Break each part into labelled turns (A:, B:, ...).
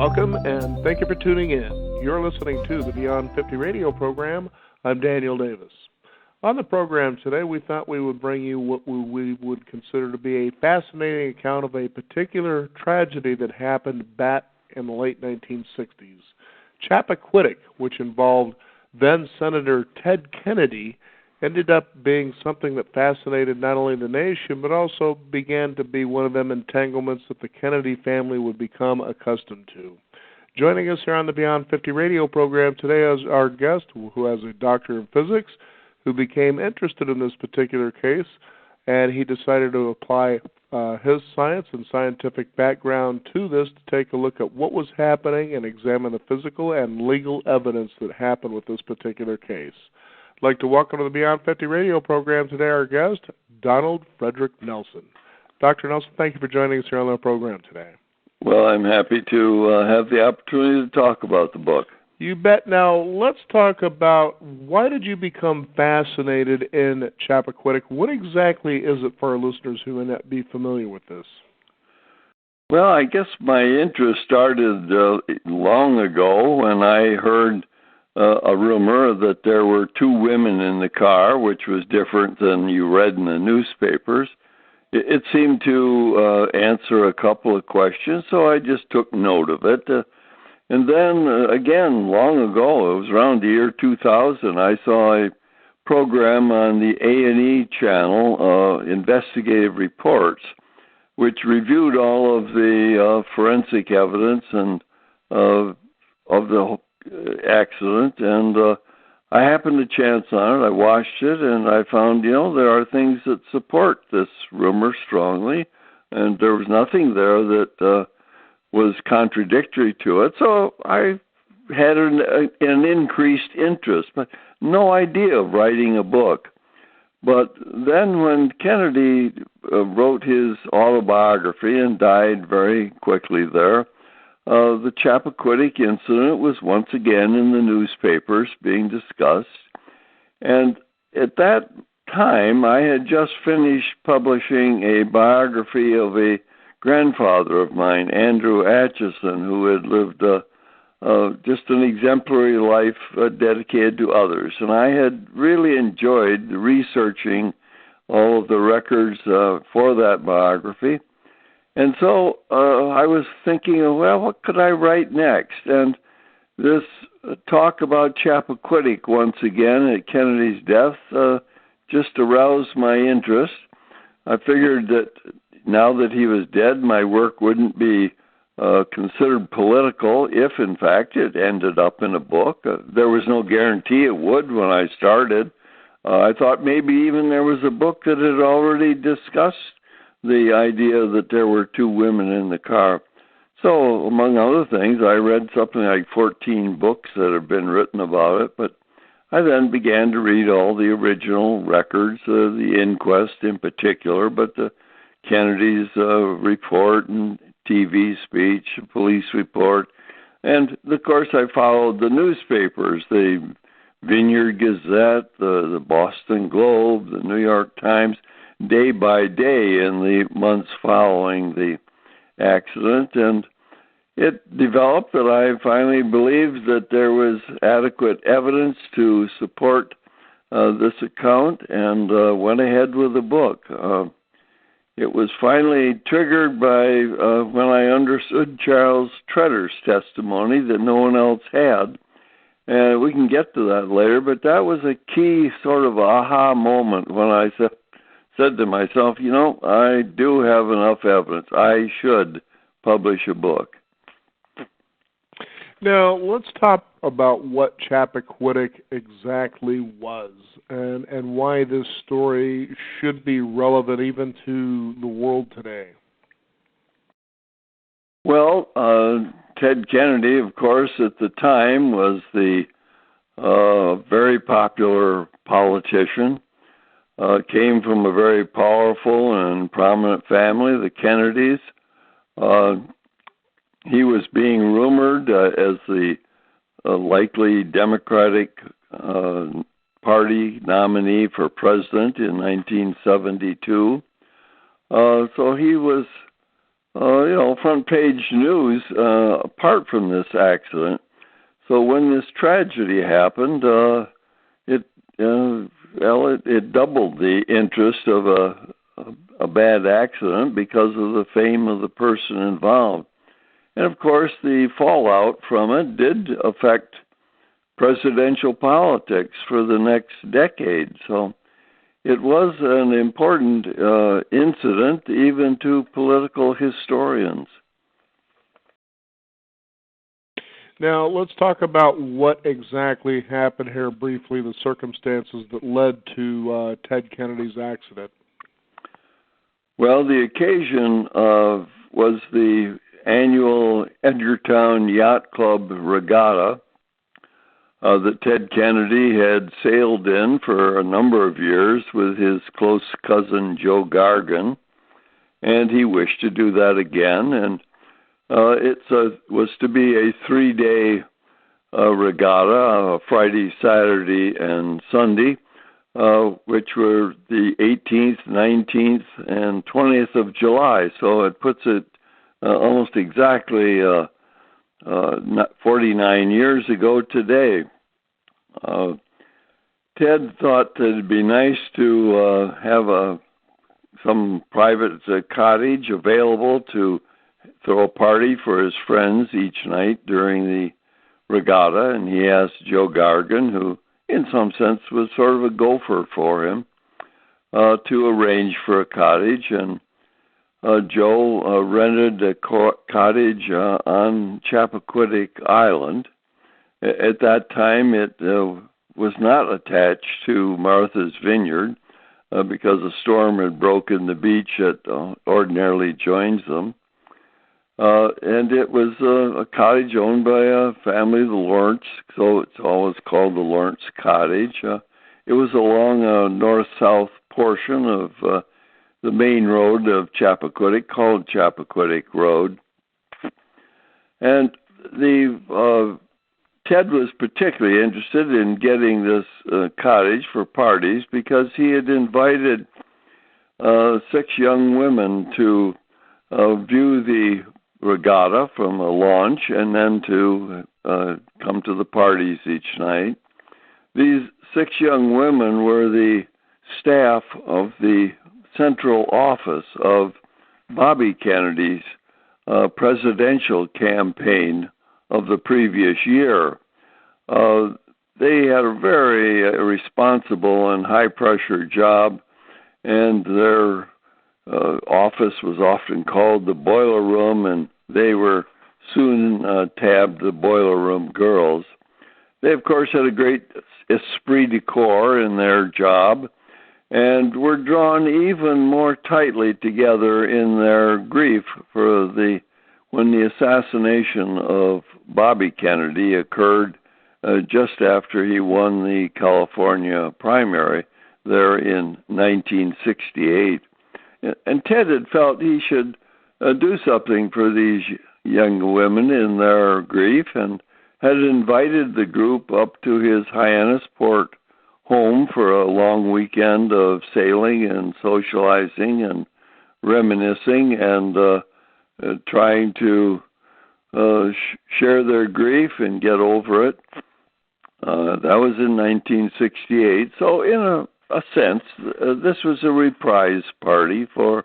A: Welcome, and thank you for tuning in. You're listening to the Beyond 50 radio program. I'm Daniel Davis. On the program today, we thought we would bring you what we would consider to be a fascinating account of a particular tragedy that happened back in the late 1960s. Chappaquiddick, which involved then-Senator Ted Kennedy, ended up being something that fascinated not only the nation, but also began to be one of them entanglements that the Kennedy family would become accustomed to. Joining us here on the Beyond 50 radio program today is our guest, who has a doctorate in physics, who became interested in this particular case, and he decided to apply his science and scientific background to this to take a look at what was happening and examine the physical and legal evidence that happened with this particular case. I'd like to welcome to the Beyond 50 radio program today our guest, Donald Frederick Nelson. Dr. Nelson, thank you for joining us here on our program today.
B: Well, I'm happy to have the opportunity to talk about the book.
A: You bet. Now, let's talk about why did you become fascinated in Chappaquiddick? What exactly is it for our listeners who may not be familiar with this?
B: Well, I guess my interest started long ago when I heard a rumor that there were two women in the car, which was different than you read in the newspapers. It seemed to answer a couple of questions, so I just took note of it. And then, again, long ago, it was around the year 2000, I saw a program on the A&E channel, Investigative Reports, which reviewed all of the forensic evidence and of the accident, and I happened to chance on it. I watched it, and I found, there are things that support this rumor strongly, and there was nothing there that was contradictory to it. So I had an increased interest, but no idea of writing a book. But then when Kennedy wrote his autobiography and died very quickly there, the Chappaquiddick incident was once again in the newspapers being discussed. And at that time, I had just finished publishing a biography of a grandfather of mine, Andrew Atchison, who had lived just an exemplary life dedicated to others. And I had really enjoyed researching all of the records for that biography. And so I was thinking, well, what could I write next? And this talk about Chappaquiddick once again at Kennedy's death just aroused my interest. I figured that now that he was dead, my work wouldn't be considered political if, in fact, it ended up in a book. There was no guarantee it would when I started. I thought maybe even there was a book that had already discussed the idea that there were two women in the car. So, among other things, I read something like 14 books that have been written about it, but I then began to read all the original records, the inquest in particular, but the Kennedy's report and TV speech, police report, and of course I followed the newspapers, the Vineyard Gazette, the Boston Globe, the New York Times, day by day in the months following the accident, and it developed that I finally believed that there was adequate evidence to support this account and went ahead with the book. It was finally triggered by when I understood Charles Tretter's testimony that no one else had. And we can get to that later, but that was a key sort of aha moment when I said to myself, I do have enough evidence. I should publish a book.
A: Now, let's talk about what Chappaquiddick exactly was and why this story should be relevant even to the world today.
B: Well, Ted Kennedy, of course, at the time was the very popular politician, came from a very powerful and prominent family, the Kennedys. He was being rumored as the likely Democratic Party nominee for president in 1972. So he was front page news apart from this accident. So when this tragedy happened, it doubled the interest of a bad accident because of the fame of the person involved. And of course, the fallout from it did affect presidential politics for the next decade. So it was an important incident even to political historians.
A: Now, let's talk about what exactly happened here briefly, the circumstances that led to Ted Kennedy's accident.
B: Well, the occasion was the annual Edgartown Yacht Club regatta that Ted Kennedy had sailed in for a number of years with his close cousin Joe Gargan, and he wished to do that again. And it was to be a 3-day regatta, Friday, Saturday, and Sunday, which were the 18th, 19th, and 20th of July. So it puts it almost exactly 49 years ago today. Ted thought that it'd be nice to have some private cottage available to throw a party for his friends each night during the regatta, and he asked Joe Gargan, who in some sense was sort of a gopher for him, to arrange for a cottage. And Joe rented a cottage on Chappaquiddick Island. At that time, it was not attached to Martha's Vineyard because a storm had broken the beach that ordinarily joins them. And it was a cottage owned by a family, the Lawrence, so it's always called the Lawrence Cottage. It was along a north-south portion of the main road of Chappaquiddick, called Chappaquiddick Road. And Ted was particularly interested in getting this cottage for parties because he had invited 6 young women to view the regatta from a launch and then to come to the parties each night. These 6 young women were the staff of the central office of Bobby Kennedy's presidential campaign of the previous year. They had a very responsible and high-pressure job, and their office was often called the boiler room, and they were soon tabbed the boiler room girls. They, of course, had a great esprit de corps in their job and were drawn even more tightly together in their grief for when the assassination of Bobby Kennedy occurred just after he won the California primary there in 1968. And Ted had felt he should do something for these young women in their grief and had invited the group up to his Hyannisport home for a long weekend of sailing and socializing and reminiscing and trying to share their grief and get over it. That was in 1968. So in a sense, this was a reprise party for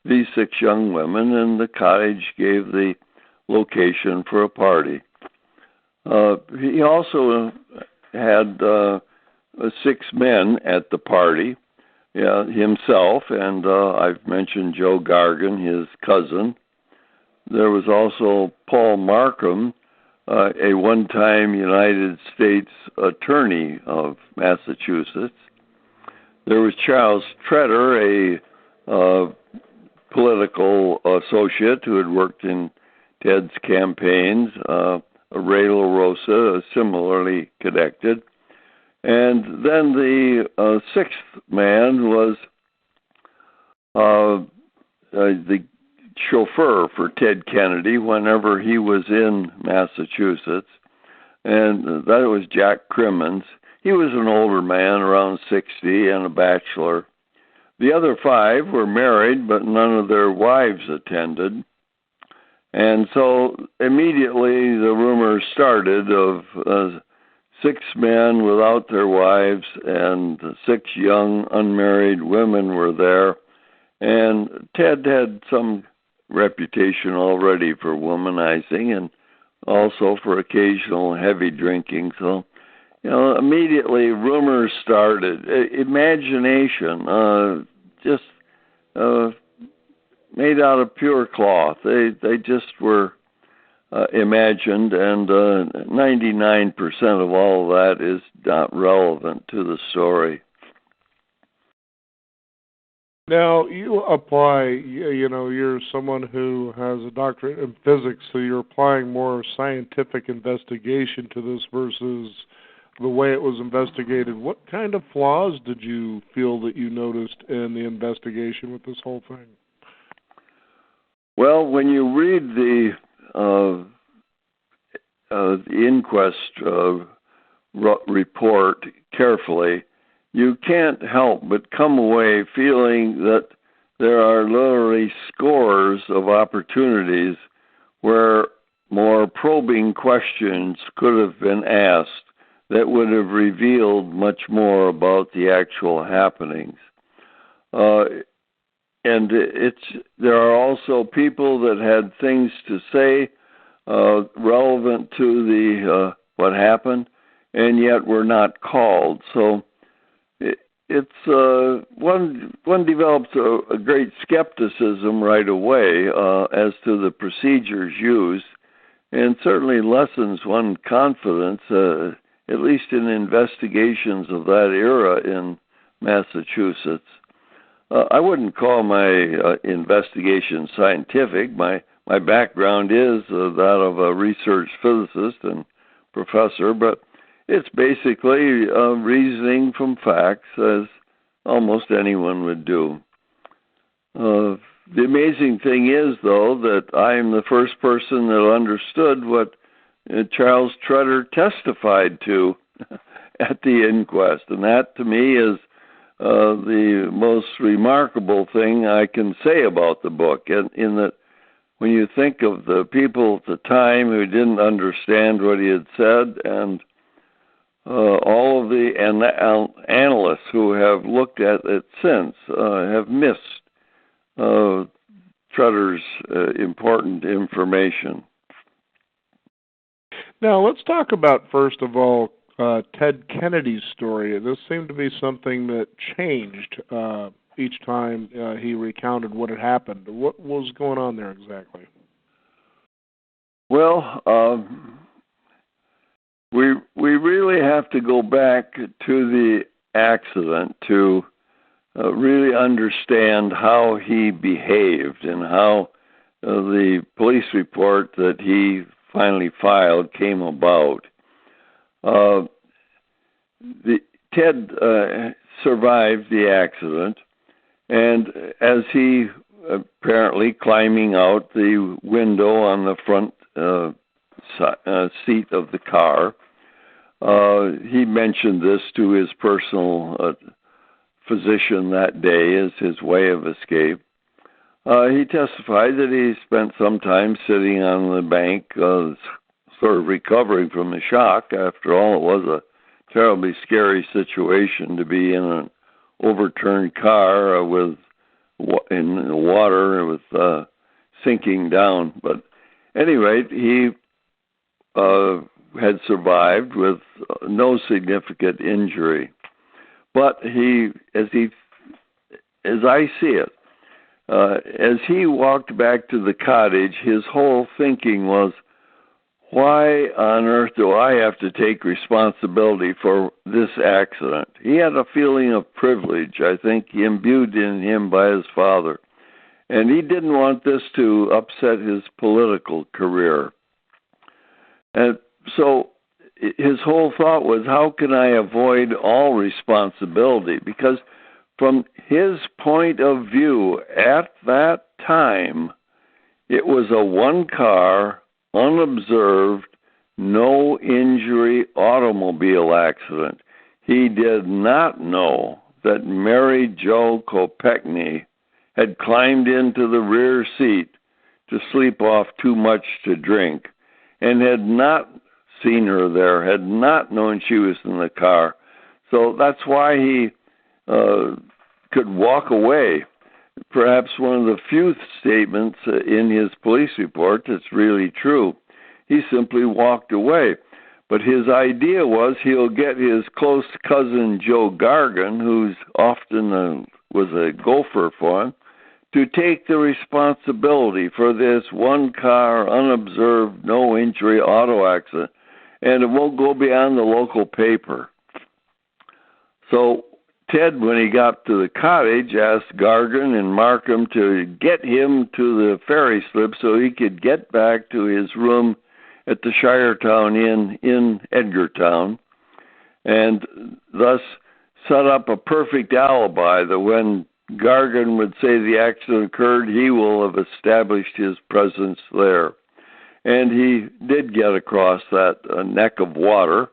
B: these 6 young women, and the cottage gave the location for a party. He also had 6 men at the party, himself, and I've mentioned Joe Gargan, his cousin. There was also Paul Markham, a one-time United States attorney of Massachusetts. There was Charles Tretter, a political associate who had worked in Ted's campaigns, Ray LaRosa, similarly connected. And then the 6th man was the chauffeur for Ted Kennedy whenever he was in Massachusetts, and that was Jack Crimmins. He was an older man, around 60, and a bachelor. The other 5 were married, but none of their wives attended. And so immediately the rumors started of 6 men without their wives, and 6 young unmarried women were there. And Ted had some reputation already for womanizing and also for occasional heavy drinking. So, immediately rumors started. Imagination, just made out of pure cloth. They just were imagined, and 99% of all of that is not relevant to the story.
A: Now, you apply, you're someone who has a doctorate in physics, so you're applying more scientific investigation to this versus the way it was investigated. What kind of flaws did you feel that you noticed in the investigation with this whole thing?
B: Well, when you read the inquest report carefully, you can't help but come away feeling that there are literally scores of opportunities where more probing questions could have been asked that would have revealed much more about the actual happenings. And there are also people that had things to say relevant to the what happened, and yet were not called. So one develops a great skepticism right away as to the procedures used, and certainly lessens one's confidence, at least in investigations of that era in Massachusetts. I wouldn't call my investigation scientific. My background is that of a research physicist and professor, but it's basically reasoning from facts, as almost anyone would do. The amazing thing is, though, that I am the first person that understood what Charles Tretter testified to at the inquest, and that, to me, is the most remarkable thing I can say about the book, in that when you think of the people at the time who didn't understand what he had said, and all of the analysts who have looked at it since have missed Tretter's important information.
A: Now, let's talk about, first of all, Ted Kennedy's story. This seemed to be something that changed each time he recounted what had happened. What was going on there exactly?
B: Well, we really have to go back to the accident to really understand how he behaved and how the police report that he finally filed came about. Ted survived the accident, and as he apparently climbing out the window on the front seat of the car, he mentioned this to his personal physician that day as his way of escape. He testified that he spent some time sitting on the bank, sort of recovering from the shock. After all, it was a terribly scary situation to be in an overturned car in the water with sinking down. But at any rate, he had survived with no significant injury. But as I see it, as he walked back to the cottage, his whole thinking was, why on earth do I have to take responsibility for this accident? He had a feeling of privilege, I think, imbued in him by his father. And he didn't want this to upset his political career. And so his whole thought was, how can I avoid all responsibility? Because from his point of view at that time, it was a one-car, unobserved, no injury automobile accident. He did not know that Mary Jo Kopechne had climbed into the rear seat to sleep off too much to drink, and had not seen her there, had not known she was in the car. So that's why he could walk away. Perhaps one of the few statements in his police report that's really true. He simply walked away. But his idea was he'll get his close cousin Joe Gargan, who's often was a gopher for him, to take the responsibility for this one-car, unobserved, no-injury auto accident, and it won't go beyond the local paper. So Ted, when he got to the cottage, asked Gargan and Markham to get him to the ferry slip so he could get back to his room at the Shiretown Inn in Edgartown, and thus set up a perfect alibi that when Gargan would say the accident occurred, he will have established his presence there. And he did get across that neck of water.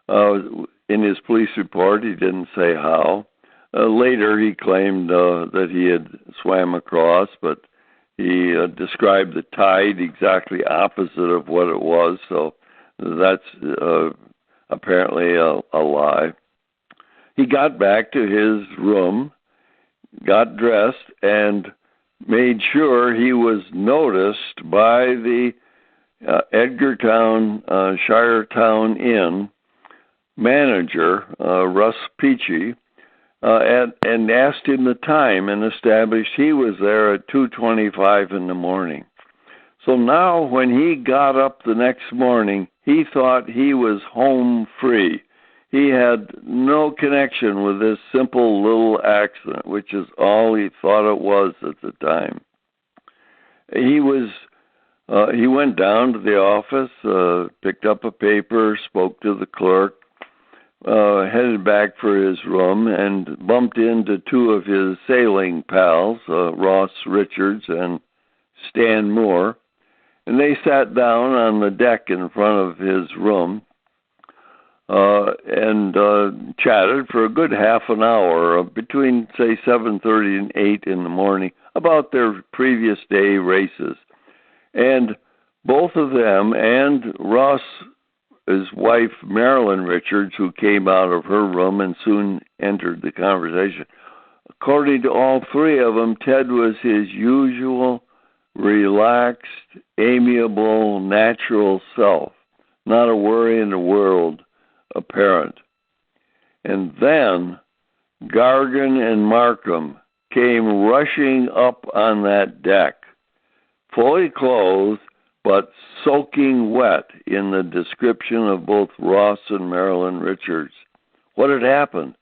B: In his police report, he didn't say how. Later, he claimed that he had swam across, but he described the tide exactly opposite of what it was, so that's apparently a lie. He got back to his room, got dressed, and made sure he was noticed by the Edgartown Shiretown Inn manager, Russ Peachy, and asked him the time and established he was there at 2:25 in the morning. So now when he got up the next morning, he thought he was home free. He had no connection with this simple little accident, which is all he thought it was at the time. He went down to the office, picked up a paper, spoke to the clerk, headed back for his room, and bumped into two of his sailing pals, Ross Richards and Stan Moore, and they sat down on the deck in front of his room and chatted for a good half an hour, between, say, 7:30 and 8 in the morning, about their previous day races. And both of them and Ross, his wife, Marilyn Richards, who came out of her room and soon entered the conversation. According to all three of them, Ted was his usual, relaxed, amiable, natural self, not a worry in the world apparent. And then Gargan and Markham came rushing up on that deck, fully clothed, but soaking wet in the description of both Ross and Marilyn Richards. What had happened?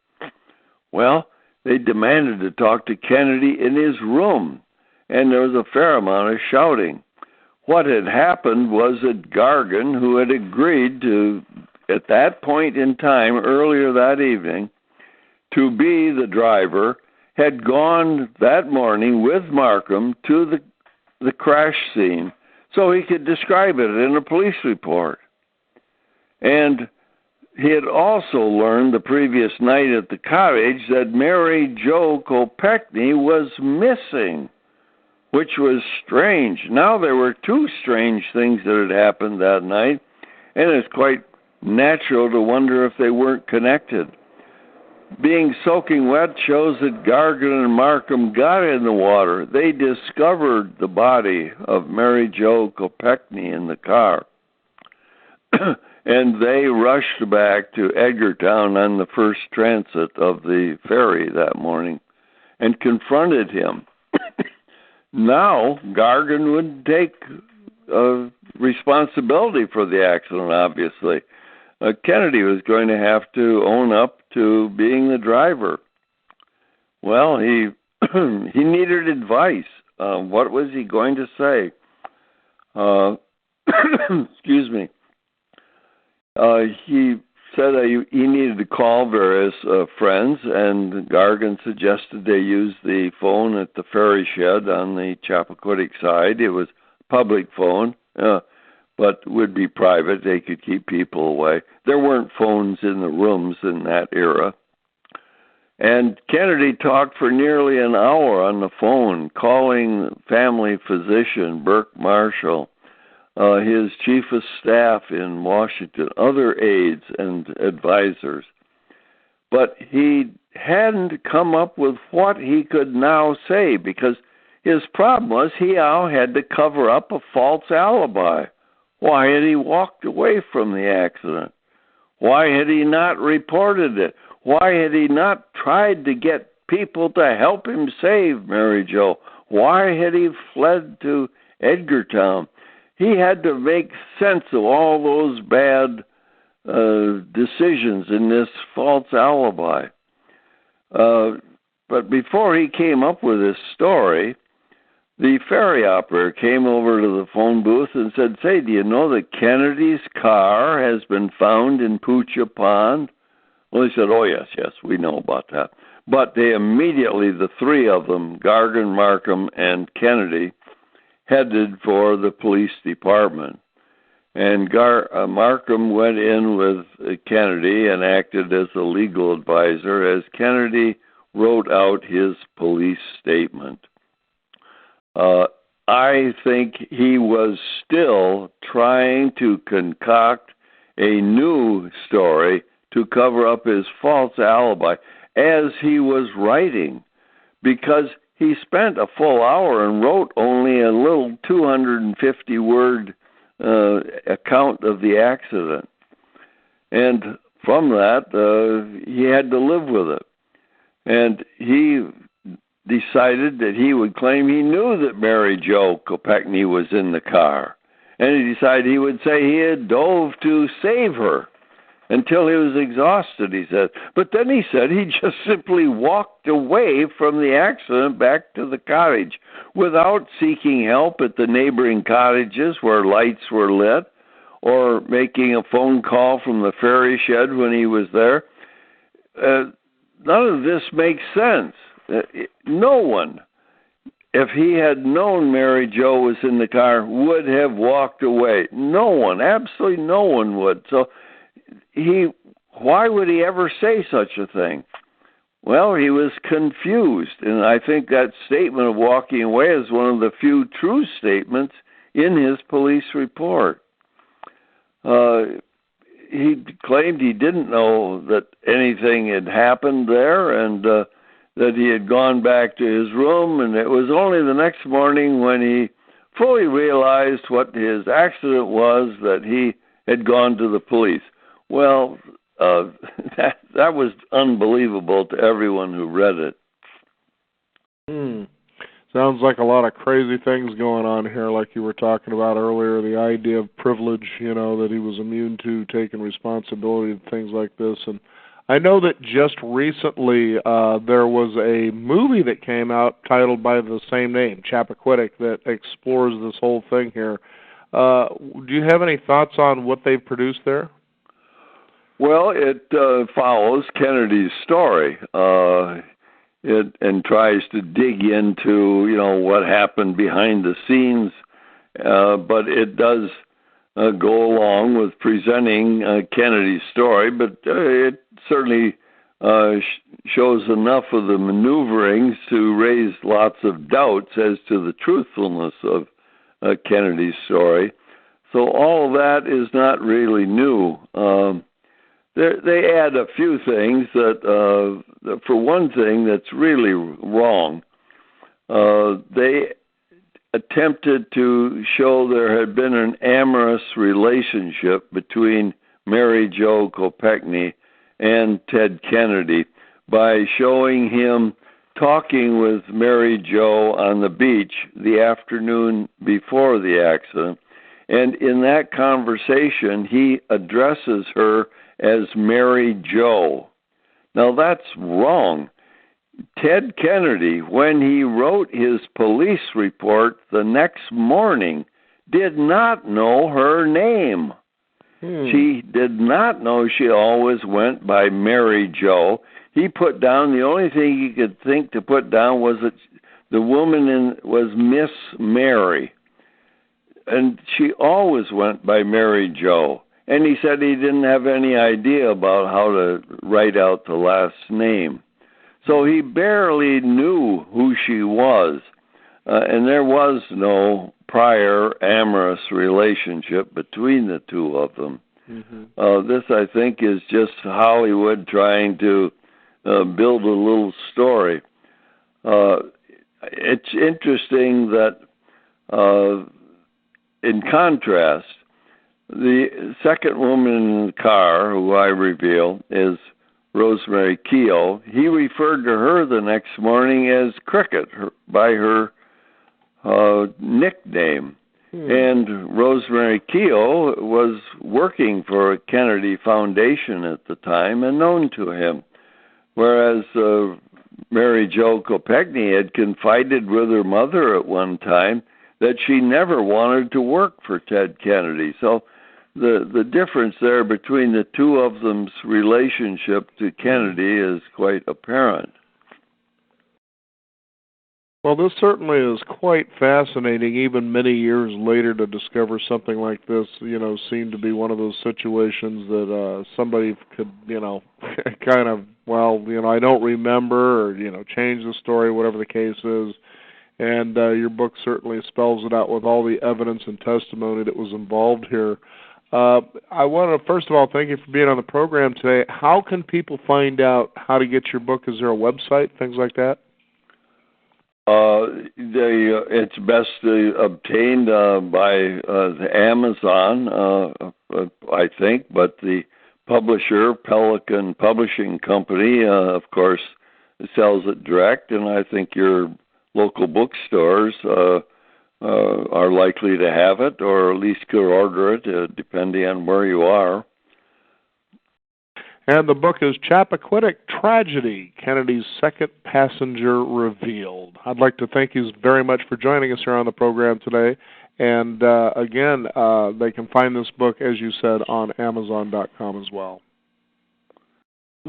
B: Well, they demanded to talk to Kennedy in his room, and there was a fair amount of shouting. What had happened was that Gargan, who had agreed to, at that point in time, earlier that evening, to be the driver, had gone that morning with Markham to the crash scene so he could describe it in a police report. And he had also learned the previous night at the cottage that Mary Jo Kopechne was missing, which was strange. Now there were two strange things that had happened that night, and it's quite natural to wonder if they weren't connected. Being soaking wet shows that Gargan and Markham got in the water. They discovered the body of Mary Jo Kopechne in the car. And they rushed back to Edgartown on the first transit of the ferry that morning and confronted him. Now, Gargan would take responsibility for the accident, obviously. Kennedy was going to have to own up to being the driver. Well, he needed advice. What was he going to say? Excuse me. He said he needed to call various friends, and Gargan suggested they use the phone at the ferry shed on the Chappaquiddick side. It was a public phone, but would be private. They could keep people away. There weren't phones in the rooms in that era. And Kennedy talked for nearly an hour on the phone, calling family physician Burke Marshall, his chief of staff in Washington, other aides and advisors. But he hadn't come up with what he could now say, because his problem was he now had to cover up a false alibi. Why had he walked away from the accident? Why had he not reported it? Why had he not tried to get people to help him save Mary Jo? Why had he fled to Edgartown? He had to make sense of all those bad decisions in this false alibi. But before he came up with this story, the ferry operator came over to the phone booth and said, "Say, do you know that Kennedy's car has been found in Poocha Pond?" Well, he said, "Oh, yes, we know about that." But they immediately, the three of them, Gargan, Markham, and Kennedy, headed for the police department. And Markham went in with Kennedy and acted as a legal advisor as Kennedy wrote out his police statement. I think he was still trying to concoct a new story to cover up his false alibi as he was writing, because he spent a full hour and wrote only a little 250-word account of the accident. And from that, he had to live with it. And he decided that he would claim he knew that Mary Jo Kopechne was in the car. And he decided he would say he had dove to save her until he was exhausted, he said. But then he said he just simply walked away from the accident back to the cottage without seeking help at the neighboring cottages where lights were lit, or making a phone call from the ferry shed when he was there. None of this makes sense. No one, if he had known Mary Jo was in the car, would have walked away. No one, absolutely no one would. So why would he ever say such a thing? Well, he was confused, and I think that statement of walking away is one of the few true statements in his police report. He claimed he didn't know that anything had happened there, and that he had gone back to his room, and it was only the next morning when he fully realized what his accident was that he had gone to the police. Well, that was unbelievable to everyone who read it.
A: Sounds like a lot of crazy things going on here, like you were talking about earlier, the idea of privilege, that he was immune to, taking responsibility and things like this. And I know that just recently there was a movie that came out titled by the same name, Chappaquiddick, that explores this whole thing here. Do you have any thoughts on what they've produced there?
B: Well, it follows Kennedy's story. And tries to dig into, what happened behind the scenes, but it does go along with presenting Kennedy's story, but it certainly shows enough of the maneuverings to raise lots of doubts as to the truthfulness of Kennedy's story. So all that is not really new. They add a few things that, for one thing, that's really wrong. They attempted to show there had been an amorous relationship between Mary Jo Kopechne and Ted Kennedy by showing him talking with Mary Jo on the beach the afternoon before the accident. And in that conversation, he addresses her as Mary Jo. Now, that's wrong. Ted Kennedy, when he wrote his police report the next morning, did not know her name. She did not know she always went by Mary Jo. He put down, the only thing he could think to put down was that the woman was Miss Mary. And she always went by Mary Jo. And he said he didn't have any idea about how to write out the last name. So he barely knew who she was. And there was no prior amorous relationship between the two of them. Mm-hmm. This, I think, is just Hollywood trying to build a little story. It's interesting that, in contrast, the second woman in the car, who I reveal, is Rosemary Keough. He referred to her the next morning as Cricket, by her nickname. And Rosemary Keough was working for a Kennedy Foundation at the time and known to him, whereas Mary Jo Kopechne had confided with her mother at one time that she never wanted to work for Ted Kennedy. So the difference there between the two of them's relationship to Kennedy is quite apparent.
A: Well, this certainly is quite fascinating, even many years later, to discover something like this, seemed to be one of those situations that somebody could, kind of, I don't remember, or, change the story, whatever the case is. And your book certainly spells it out with all the evidence and testimony that was involved here. I want to, first of all, thank you for being on the program today. How can people find out how to get your book? Is there a website, things like that?
B: It's best obtained by Amazon, I think, but the publisher, Pelican Publishing Company, of course, sells it direct, and I think your local bookstores are likely to have it, or at least could order it, depending on where you are.
A: And the book is Chappaquiddick Tragedy, Kennedy's Second Passenger Revealed. I'd like to thank you very much for joining us here on the program today. And again, they can find this book, as you said, on Amazon.com as well.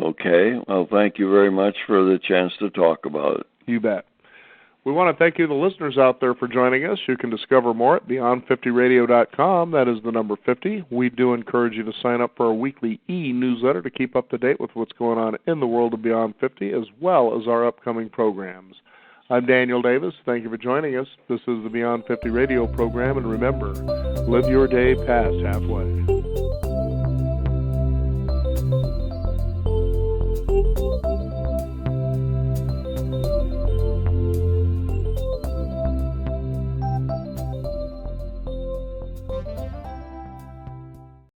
B: Okay. Well, thank you very much for the chance to talk about it.
A: You bet. We want to thank you, the listeners out there, for joining us. You can discover more at Beyond50Radio.com. That is the number 50. We do encourage you to sign up for our weekly e-newsletter to keep up to date with what's going on in the world of Beyond 50, as well as our upcoming programs. I'm Daniel Davis. Thank you for joining us. This is the Beyond 50 Radio program, and remember, live your day past halfway.